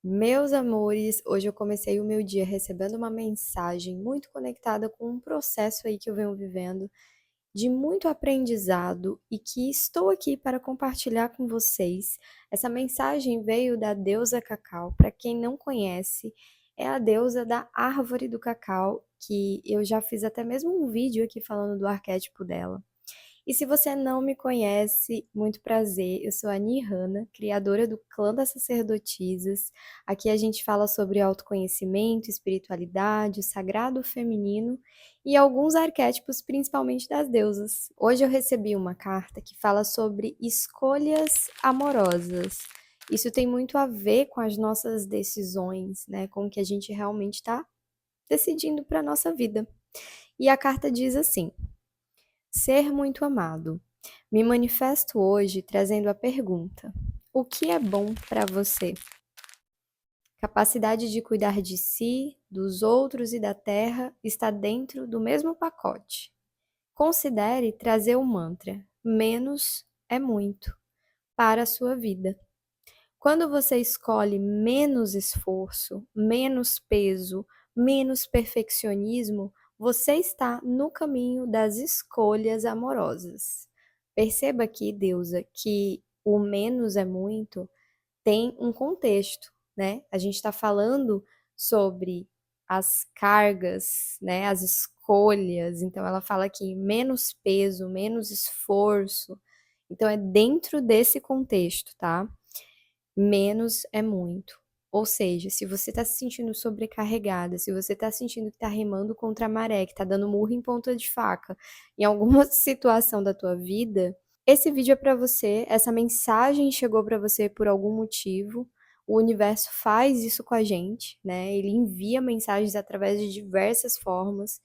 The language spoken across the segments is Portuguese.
Meus amores, hoje eu comecei o meu dia recebendo uma mensagem muito conectada com um processo aí que eu venho vivendo de muito aprendizado e que estou aqui para compartilhar com vocês. Essa mensagem veio da deusa Cacau. Para quem não conhece, é a deusa da árvore do cacau, que eu já fiz até mesmo um vídeo aqui falando do arquétipo dela. E se você não me conhece, muito prazer, eu sou a Nihana, criadora do Clã das Sacerdotisas. Aqui a gente fala sobre autoconhecimento, espiritualidade, o sagrado feminino e alguns arquétipos, principalmente das deusas. Hoje eu recebi uma carta que fala sobre escolhas amorosas. Isso tem muito a ver com as nossas decisões, né? Com o que a gente realmente está decidindo para a nossa vida. E a carta diz assim: Ser muito amado. Me manifesto hoje trazendo a pergunta: o que é bom para você? Capacidade de cuidar de si, dos outros e da terra está dentro do mesmo pacote. Considere trazer o mantra: menos é muito para a sua vida. Quando você escolhe menos esforço, menos peso, menos perfeccionismo, você está no caminho das escolhas amorosas. Perceba aqui, deusa, que o menos é muito tem um contexto, né? A gente está falando sobre as cargas, né? As escolhas. Então, ela fala aqui menos peso, menos esforço. Então, é dentro desse contexto, tá? Menos é muito. Ou seja, se você está se sentindo sobrecarregada, se você está sentindo que está remando contra a maré, que está dando murro em ponta de faca em alguma situação da tua vida, esse vídeo é para você, essa mensagem chegou para você por algum motivo. O universo faz isso com a gente, né? Ele envia mensagens através de diversas formas.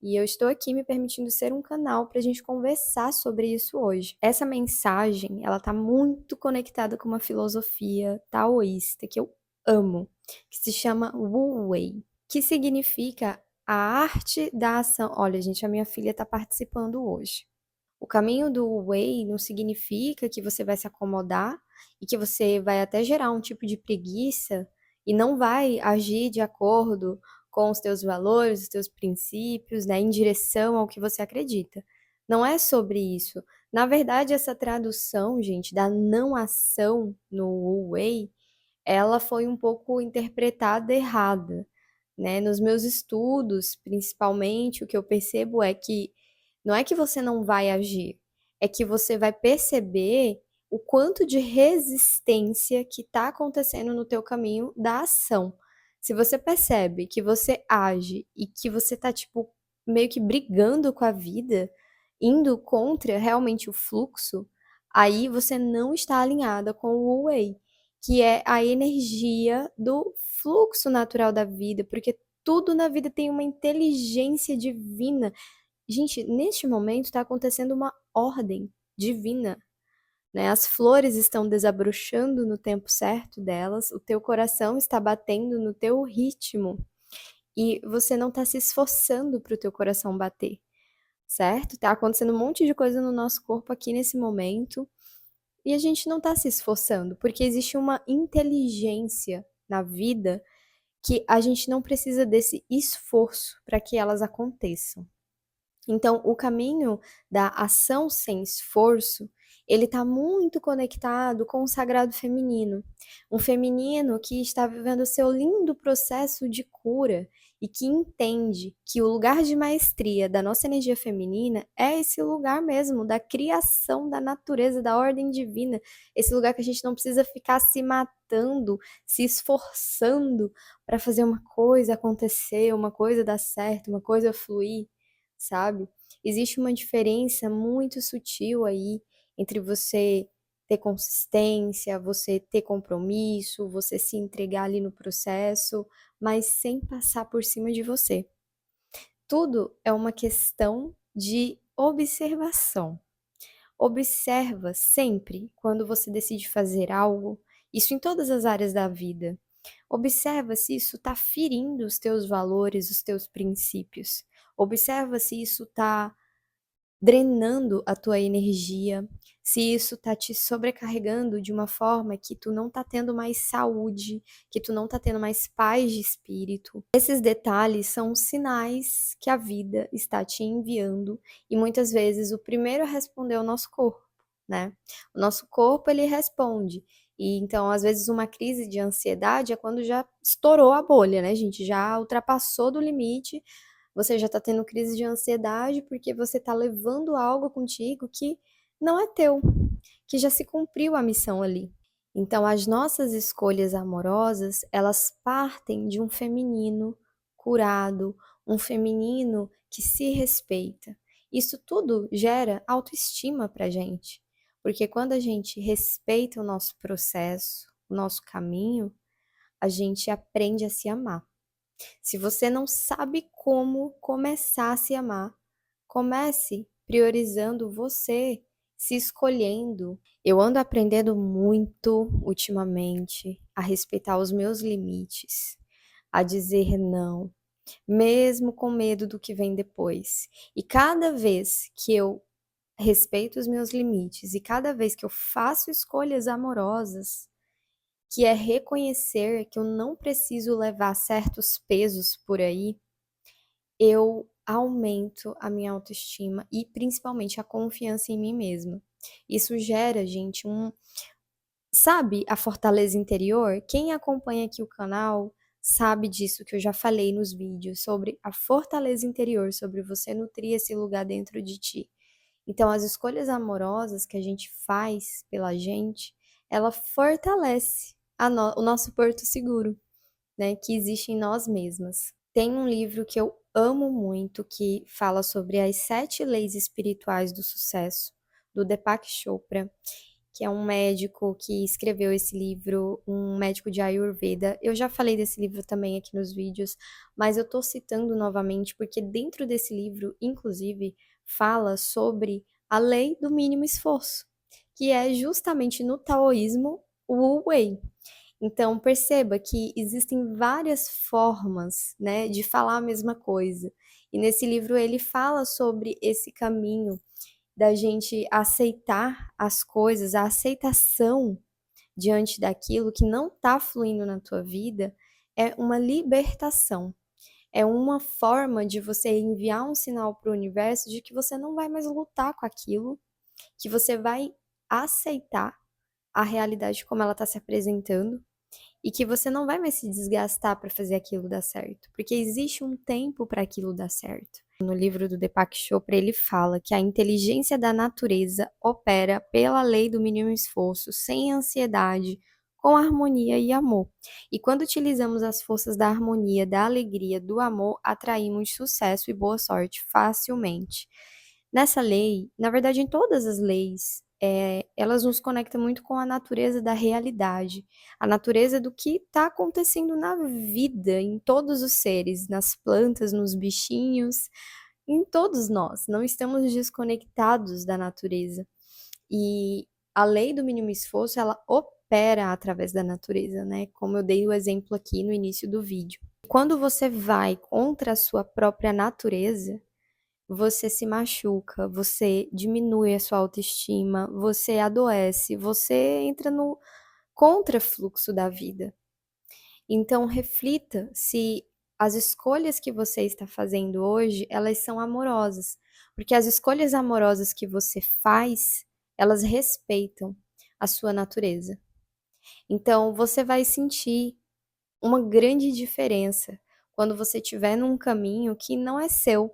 E eu estou aqui me permitindo ser um canal para a gente conversar sobre isso hoje. Essa mensagem, ela está muito conectada com uma filosofia taoísta que eu amo, que se chama Wu Wei, que significa a arte da ação. Olha, gente, a minha filha está participando hoje. O caminho do Wei não significa que você vai se acomodar e que você vai até gerar um tipo de preguiça e não vai agir de acordo com os teus valores, os teus princípios, né, em direção ao que você acredita. Não é sobre isso. Na verdade, essa tradução, gente, da não ação no Wu Wei, ela foi um pouco interpretada errada, né? Nos meus estudos, principalmente, o que eu percebo é que não é que você não vai agir, é que você vai perceber o quanto de resistência que está acontecendo no teu caminho da ação. Se você percebe que você age e que você está tipo meio que brigando com a vida, indo contra realmente o fluxo, aí você não está alinhada com o Wu Wei, que é a energia do fluxo natural da vida, porque tudo na vida tem uma inteligência divina. Gente, neste momento está acontecendo uma ordem divina, né? As flores estão desabrochando no tempo certo delas, o teu coração está batendo no teu ritmo e você não está se esforçando para o teu coração bater, certo? Tá acontecendo um monte de coisa no nosso corpo aqui nesse momento e a gente não está se esforçando, porque existe uma inteligência na vida que a gente não precisa desse esforço para que elas aconteçam. Então, o caminho da ação sem esforço, ele está muito conectado com o sagrado feminino. Um feminino que está vivendo o seu lindo processo de cura e que entende que o lugar de maestria da nossa energia feminina é esse lugar mesmo da criação da natureza, da ordem divina. Esse lugar que a gente não precisa ficar se matando, se esforçando para fazer uma coisa acontecer, uma coisa dar certo, uma coisa fluir, sabe? Existe uma diferença muito sutil aí entre você ter consistência, você ter compromisso, você se entregar ali no processo, mas sem passar por cima de você. Tudo é uma questão de observação. Observa sempre quando você decide fazer algo, isso em todas as áreas da vida. Observa se isso está ferindo os teus valores, os teus princípios. Observa se isso está drenando a tua energia, se isso tá te sobrecarregando de uma forma que tu não tá tendo mais saúde, que tu não tá tendo mais paz de espírito. Esses detalhes são sinais que a vida está te enviando e muitas vezes o primeiro a responder é o nosso corpo, né? O nosso corpo ele responde. E então, às vezes, uma crise de ansiedade é quando já estourou a bolha, né, gente? Já ultrapassou do limite, você já tá tendo crise de ansiedade porque você tá levando algo contigo que não é teu, que já se cumpriu a missão ali. Então, as nossas escolhas amorosas, elas partem de um feminino curado, um feminino que se respeita. Isso tudo gera autoestima pra gente, porque quando a gente respeita o nosso processo, o nosso caminho, a gente aprende a se amar. Se você não sabe como começar a se amar, comece priorizando você, se escolhendo. Eu ando aprendendo muito ultimamente a respeitar os meus limites, a dizer não, mesmo com medo do que vem depois. E cada vez que eu respeito os meus limites e cada vez que eu faço escolhas amorosas, que é reconhecer que eu não preciso levar certos pesos por aí, eu aumento a minha autoestima e principalmente a confiança em mim mesma. Isso gera, gente, sabe a fortaleza interior? Quem acompanha aqui o canal sabe disso que eu já falei nos vídeos sobre a fortaleza interior, sobre você nutrir esse lugar dentro de ti. Então, as escolhas amorosas que a gente faz pela gente, ela fortalece o nosso porto seguro, né, que existe em nós mesmas. Tem um livro que eu amo muito que fala sobre as 7 leis espirituais do sucesso, do Deepak Chopra, que é um médico que escreveu esse livro, um médico de Ayurveda. Eu já falei desse livro também aqui nos vídeos, mas eu tô citando novamente porque dentro desse livro, inclusive, fala sobre a lei do mínimo esforço, que é justamente no taoísmo o Wu Wei. Então, perceba que existem várias formas, né, de falar a mesma coisa. E nesse livro ele fala sobre esse caminho da gente aceitar as coisas, a aceitação diante daquilo que não está fluindo na tua vida é uma libertação. É uma forma de você enviar um sinal para o universo de que você não vai mais lutar com aquilo, que você vai aceitar a realidade como ela está se apresentando e que você não vai mais se desgastar para fazer aquilo dar certo, porque existe um tempo para aquilo dar certo. No livro do Deepak Chopra, ele fala que a inteligência da natureza opera pela lei do mínimo esforço, sem ansiedade, com harmonia e amor. E quando utilizamos as forças da harmonia, da alegria, do amor, atraímos sucesso e boa sorte facilmente. Nessa lei, na verdade, em todas as leis, elas nos conectam muito com a natureza da realidade, a natureza do que está acontecendo na vida, em todos os seres, nas plantas, nos bichinhos, em todos nós. Não estamos desconectados da natureza. E a lei do mínimo esforço, ela opera através da natureza, né? Como eu dei o exemplo aqui no início do vídeo. Quando você vai contra a sua própria natureza, você se machuca, você diminui a sua autoestima, você adoece, você entra no contrafluxo da vida. Então, reflita se as escolhas que você está fazendo hoje, elas são amorosas, porque as escolhas amorosas que você faz, elas respeitam a sua natureza. Então, você vai sentir uma grande diferença quando você estiver num caminho que não é seu,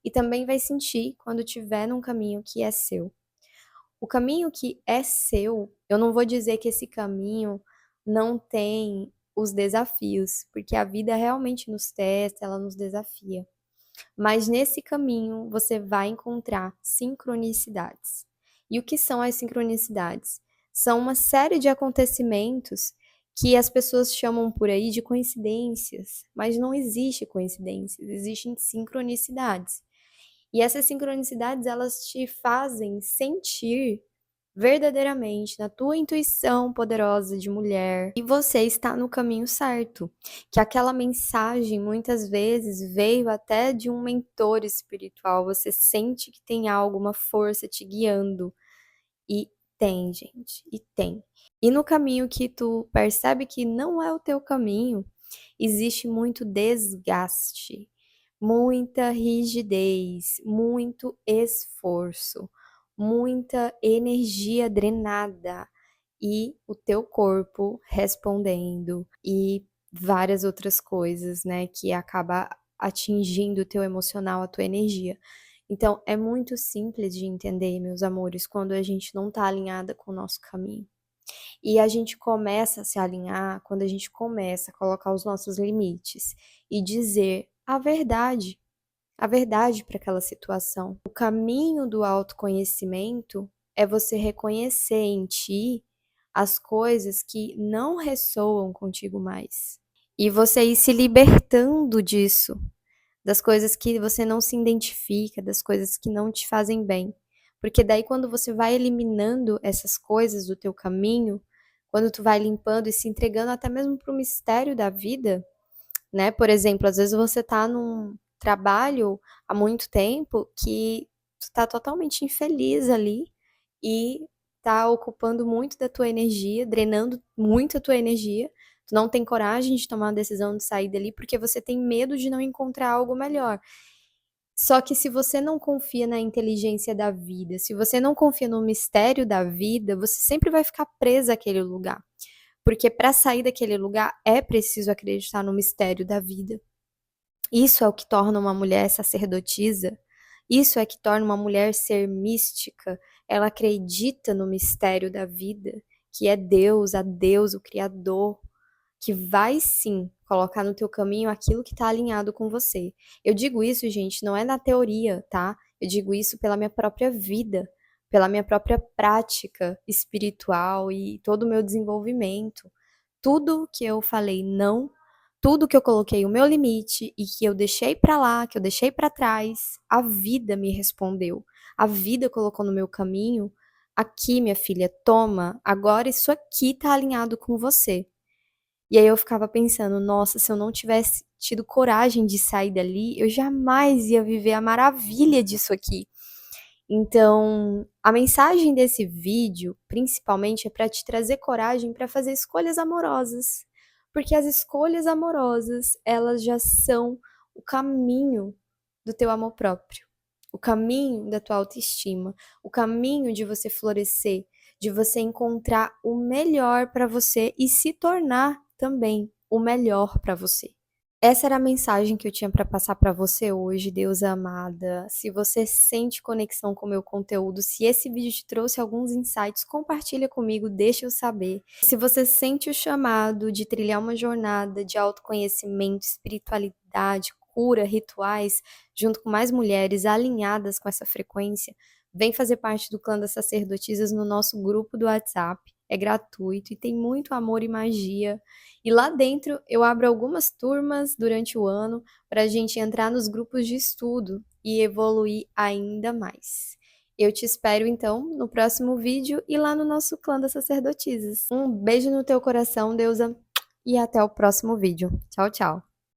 e também vai sentir quando estiver num caminho que é seu. O caminho que é seu, eu não vou dizer que esse caminho não tem os desafios, porque a vida realmente nos testa, ela nos desafia. Mas nesse caminho você vai encontrar sincronicidades. E o que são as sincronicidades? São uma série de acontecimentos que as pessoas chamam por aí de coincidências, mas não existe coincidências, existem sincronicidades. E essas sincronicidades, elas te fazem sentir verdadeiramente na tua intuição poderosa de mulher e você está no caminho certo. Que aquela mensagem muitas vezes veio até de um mentor espiritual, você sente que tem algo, uma força te guiando. E tem, gente, e tem. E no caminho que tu percebe que não é o teu caminho, existe muito desgaste, muita rigidez, muito esforço, muita energia drenada e o teu corpo respondendo e várias outras coisas, né, que acaba atingindo o teu emocional, a tua energia. Então, é muito simples de entender, meus amores, quando a gente não tá alinhada com o nosso caminho. E a gente começa a se alinhar quando a gente começa a colocar os nossos limites e dizer a verdade para aquela situação. O caminho do autoconhecimento é você reconhecer em ti as coisas que não ressoam contigo mais. E você ir se libertando disso, das coisas que você não se identifica, das coisas que não te fazem bem. Porque daí quando você vai eliminando essas coisas do teu caminho, quando tu vai limpando e se entregando até mesmo para o mistério da vida, né? Por exemplo, às vezes você tá num trabalho há muito tempo que tu tá totalmente infeliz ali e tá ocupando muito da tua energia, drenando muito a tua energia. Tu não tem coragem de tomar a decisão de sair dali porque você tem medo de não encontrar algo melhor. Só que se você não confia na inteligência da vida, se você não confia no mistério da vida, você sempre vai ficar presa àquele lugar. Porque para sair daquele lugar é preciso acreditar no mistério da vida. Isso é o que torna uma mulher sacerdotisa. Isso é que torna uma mulher ser mística. Ela acredita no mistério da vida, que é Deus, a Deus, o Criador, que vai sim colocar no teu caminho aquilo que está alinhado com você. Eu digo isso, gente, não é na teoria, tá? Eu digo isso pela minha própria vida, pela minha própria prática espiritual e todo o meu desenvolvimento. Tudo que eu falei não, tudo que eu coloquei o meu limite e que eu deixei pra lá, que eu deixei pra trás, a vida me respondeu. A vida colocou no meu caminho, aqui, minha filha, toma, agora isso aqui tá alinhado com você. E aí eu ficava pensando, nossa, se eu não tivesse tido coragem de sair dali, eu jamais ia viver a maravilha disso aqui. Então, a mensagem desse vídeo, principalmente, é para te trazer coragem para fazer escolhas amorosas. Porque as escolhas amorosas, elas já são o caminho do teu amor próprio, o caminho da tua autoestima, o caminho de você florescer, de você encontrar o melhor para você e se tornar também o melhor para você. Essa era a mensagem que eu tinha para passar para você hoje, deusa amada. Se você sente conexão com o meu conteúdo, se esse vídeo te trouxe alguns insights, compartilha comigo, deixa eu saber. Se você sente o chamado de trilhar uma jornada de autoconhecimento, espiritualidade, cura, rituais, junto com mais mulheres alinhadas com essa frequência, vem fazer parte do clã das sacerdotisas no nosso grupo do WhatsApp. É gratuito e tem muito amor e magia. E lá dentro eu abro algumas turmas durante o ano para a gente entrar nos grupos de estudo e evoluir ainda mais. Eu te espero então no próximo vídeo e lá no nosso clã das sacerdotisas. Um beijo no teu coração, deusa, e até o próximo vídeo. Tchau, tchau.